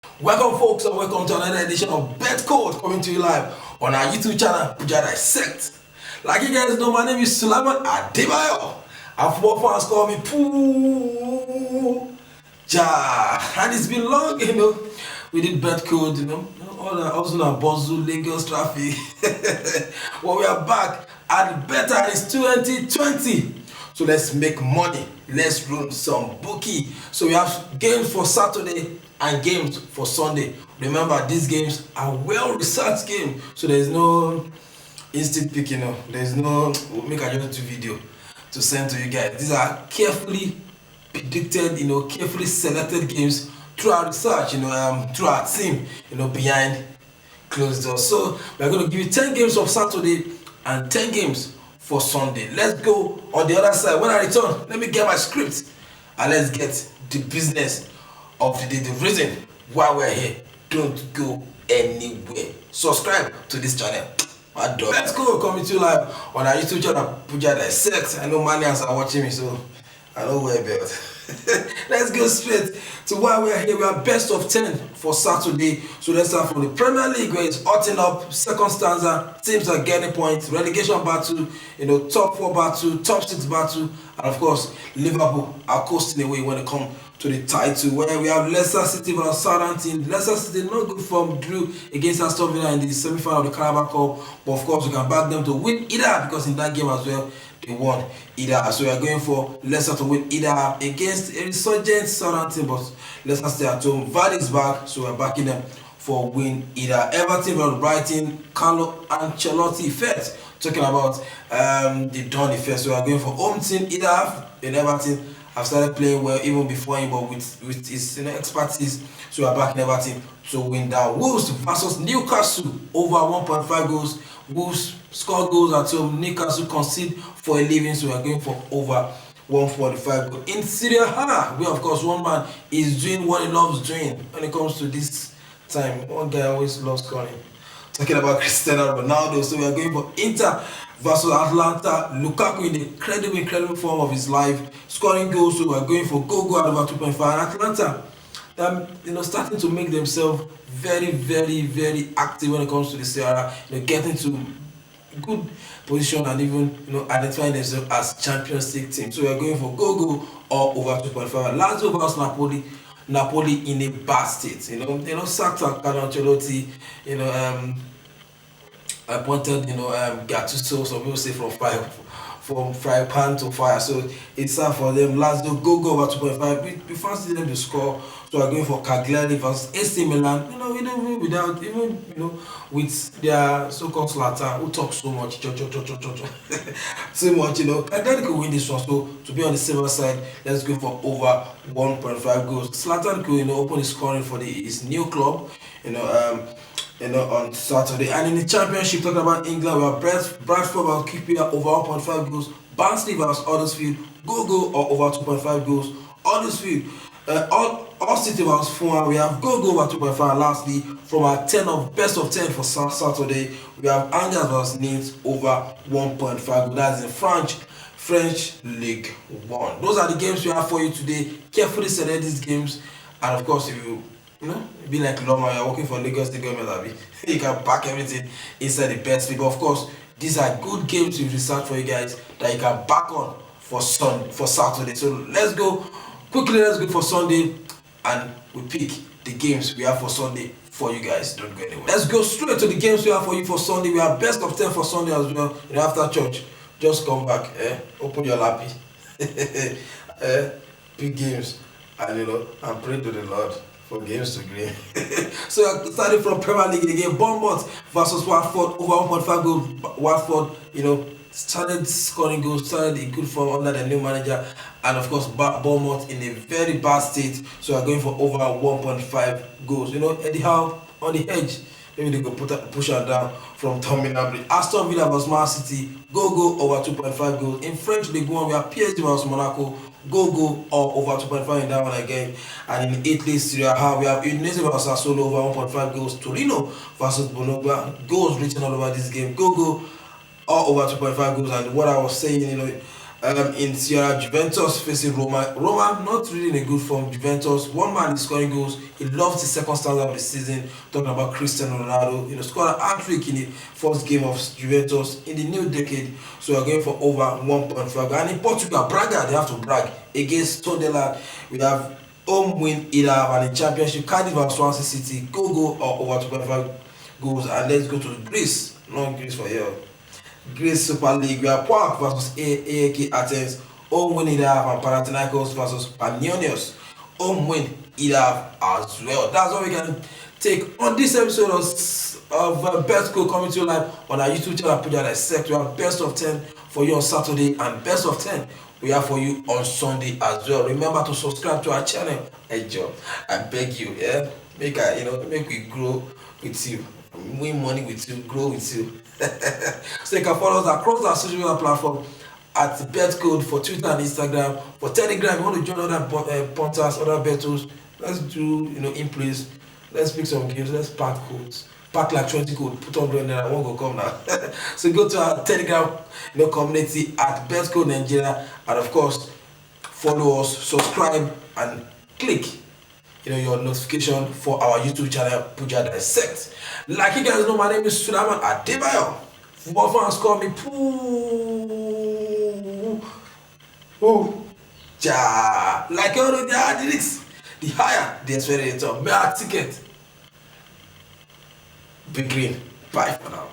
Welcome, folks, and welcome to another edition of Bet Code coming to you live on our YouTube channel, Puja Dissect. Like you guys know, my name is Sulaiman Adebayo. And football fans call me Pooh Ja. And it's been long, We did Bet Code, all the also on Bozu, Lagos traffic. Well, we are back and better it's 2020. So let's make money. Let's run some bookie. So we have games for Saturday and games for Sunday. Remember, these games are well researched games. So there's no instant pick, There's no make a just video to send to you guys. These are carefully predicted, carefully selected games through our research, through our team, behind closed doors. So we're going to give you 10 games of Saturday and 10 games for Sunday. Let's go on the other side. When I return, let me get my script and let's get the business of the day. The reason why we're here. Don't go anywhere. Subscribe to this channel. My dog. Let's go. Coming to you live on our YouTube channel, Puja Dissect. I know manias are watching me, so I know where about. Let's go straight to why we're here. We are best of 10 for Saturday. So let's start from the Premier League, where it's hotting up. Second stanza, teams are getting points. Relegation battle, top 4 battle, top 6 battle, and of course Liverpool are coasting away when it comes to the title, where we have Leicester City versus Southampton. Leicester City not good form, drew against Aston Villa in the semi-final of the Carabao Cup, but of course we can back them to win either, because in that game as well they won either. So we are going for Leicester to win either against a resurgent Southampton, but Leicester stay at home. Vardy's back, so we're backing them for win either. Everton versus Brighton, Carlo Ancelotti first. Talking about the Dawn effect, so we are going for home team either in Everton. Have started playing well even before him, but with his expertise, so we are backing Everton to win that. Wolves versus Newcastle over 1.5 goals. Wolves score goals at home. Newcastle concede for a living, so we are going for over 145 goals. In Serie A, where of course one man is doing what he loves doing when it comes to this time. One guy always loves scoring. Talking about Cristiano Ronaldo, so we are going for Inter versus Atlanta. Lukaku in the incredible form of his life, scoring goals. So we are going for go at over 2.5. And Atlanta, starting to make themselves very, very, very active when it comes to the Serie A. Getting to good position and even identifying themselves as Champions League team. So we are going for go or over 2.5. Lazio versus Napoli in a bad state. Sacked Carlo Ancelotti, appointed, Gattuso, some people say from fry pan to fire. So it's time for them. Lazio go over 2.5. We fancy them to score. So we're going for Cagliari versus AC Milan. Without even with their so-called Zlatan, who talks so much, so much, Cagliari could win this one. So to be on the safer side, let's go for over 1.5 goals. Zlatan could open his scoring for his new club. On Saturday. And in the championship, talking about England, we have Bradford will keep it over 1.5 goals. Barnsley versus Huddersfield, go or over 2.5 goals. Huddersfield, all City versus Fulham, we have go over 2.5. And lastly, from our best of 10 for Saturday, we have Angers versus Nice over 1.5 goals. That's in French League 1. Those are the games we have for you today. Carefully select these games, and of course, if you be like Loma, you're working for Lagos State government, you can pack everything inside the best league. But of course, these are good games we've researched for you guys that you can back on for Saturday. So let's go for Sunday, and we pick the games we have for Sunday for you guys. Don't go anywhere. Let's go straight to the games we have for you for Sunday. We have best of 10 for Sunday as well. After church, just come back, open your lappy, pick games, and and pray to the Lord for games to green. So starting from Premier League again, Bournemouth versus Watford over 1.5 goals. Watford, started scoring goals, started in good form under the new manager, and of course Bournemouth in a very bad state. So we're going for over 1.5 goals. Eddie Howe on the edge. Maybe they go push her down from terminal. Aston Villa versus Man City, go over 2.5 goals. In French League 1, we have PSG versus Monaco, go or over 2.5 in that one again. And in Italy, Serie A, we have Udinese versus Sassuolo over 1.5 goals. Torino versus Bologna, goals written all over this game, go or over 2.5 goals. And what I was saying, In Sierra, Juventus facing Roma. Roma not really in a good form. Juventus, one man is scoring goals. He loves the second standard of the season. Talking about Cristiano Ronaldo, scored an hat-trick in the first game of Juventus in the new decade. So we're going for over 1.5. And in Portugal, Braga, they have to brag against Tondela. We have home win either, and in Championship, Cardiff and Swansea City go or over 2.5 goals. And let's go to Greece. No Greece for here. Greece Super League, we have PAOK versus AEK Athens, home win Idav, and Panathinaikos versus Panionios, home win Idav as well. That's what we can take on this episode of Best Code coming to you live on our YouTube channel, Puja Dissect. We have best of 10 for you on Saturday and best of 10 we have for you on Sunday as well. Remember to subscribe to our channel. Hey Joe, I beg you, yeah, make we grow with you, win money with you, grow with you. So you can follow us across our social media platform at BetCode for Twitter and Instagram. For Telegram, you want to join other punters, other bettors, let's do in place. Let's pick some games. Let's pack codes. Pack like 20 code. Put on there. I won't go come now. So go to our Telegram community at BetCode Nigeria, and of course follow us, subscribe, and click your notification for our YouTube channel, Puja Dissect. Like you guys know, my name is Sulaiman Adebayo. Football fans call me Pooh. Ja. Like you know, the higher the experience of my ticket. Be green. Bye for now.